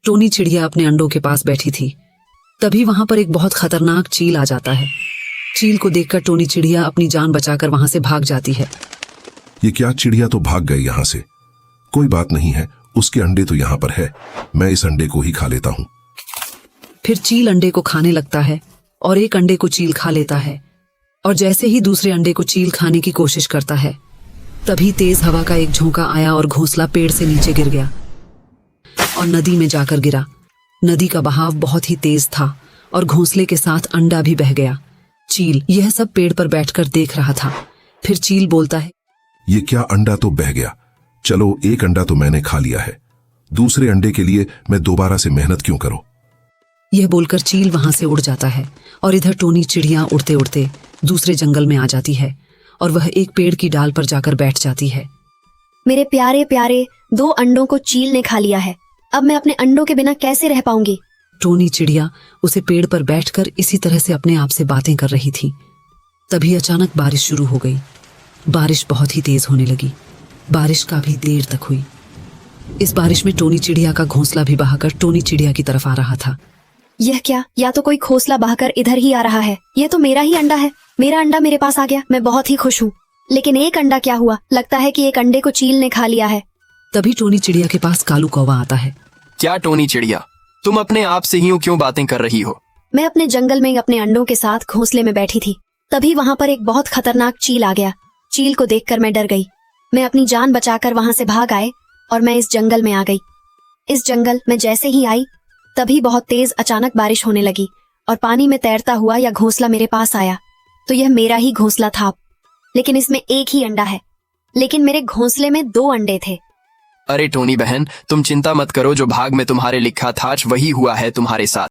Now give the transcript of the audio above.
Tony चिड़िया अपने अंडों के पास बैठी थी। तभी वहां पर एक बहुत खतरनाक चील आ जाता है। चील को देखकर टोनी चिड़िया अपनी जान बचाकर वहां से भाग जाती है। ये क्या, चिड़िया तो भाग गई यहाँ से। कोई बात नहीं है, उसके अंडे तो यहाँ पर है, मैं इस अंडे को ही खा लेता हूँ। फिर चील अंडे को खाने लगता है और एक अंडे को चील खा लेता है। और जैसे ही दूसरे अंडे को चील खाने की कोशिश करता है, तभी तेज हवा का एक झोंका आया और घोंसला पेड़ से नीचे गिर गया और नदी में जाकर गिरा। नदी का बहाव बहुत ही तेज था और घोंसले के साथ अंडा भी बह गया। चील यह सब पेड़ पर बैठकर देख रहा था। फिर चील बोलता है, ये क्या, अंडा तो बह गया। चलो, एक अंडा तो मैंने खा लिया है, दूसरे अंडे के लिए मैं दोबारा से मेहनत क्यों करूं। यह बोलकर चील वहां से उड़ जाता है और इधर टोनी चिड़िया उड़ते उड़ते दूसरे जंगल में आ जाती है और वह एक पेड़ की डाल पर जाकर बैठ जाती है। मेरे प्यारे प्यारे 2 अंडों को चील ने खा लिया है। अब मैं अपने अंडों के बिना कैसे रह पाऊंगी। टोनी चिड़िया उसे पेड़ पर बैठकर इसी तरह से अपने आप से बातें कर रही थी। तभी अचानक बारिश शुरू हो गई। बारिश बहुत ही तेज होने लगी। बारिश काफी देर तक हुई। इस बारिश में टोनी चिड़िया का घोंसला भी बहाकर टोनी चिड़िया की तरफ आ रहा था। यह क्या, या तो कोई घोंसला बहाकर इधर ही आ रहा है। यह तो मेरा ही अंडा है। मेरा अंडा मेरे पास आ गया, मैं बहुत ही खुश हूँ। लेकिन एक अंडा क्या हुआ, लगता है कि एक अंडे को चील ने खा लिया है। तभी टोनी चिड़िया के पास कालू कौवा आता है। क्या टोनी चिड़िया, तुम अपने आप से ही क्यों बातें कर रही हो। मैं अपने जंगल में अपने अंडों के साथ घोंसले में बैठी थी। तभी वहां पर एक बहुत खतरनाक चील आ गया। चील को देखकर मैं डर गई। मैं अपनी जान बचाकर वहां से भाग आए और मैं इस जंगल में आ गई। इस जंगल में जैसे ही आई, तभी बहुत तेज अचानक बारिश होने लगी और पानी में तैरता हुआ यह घोंसला मेरे पास आया। तो यह मेरा ही घोंसला था, लेकिन इसमें एक ही अंडा है। लेकिन मेरे घोंसले में 2 अंडे थे। अरे टोनी बहन, तुम चिंता मत करो, जो भाग में तुम्हारे लिखा था आज वही हुआ है तुम्हारे साथ।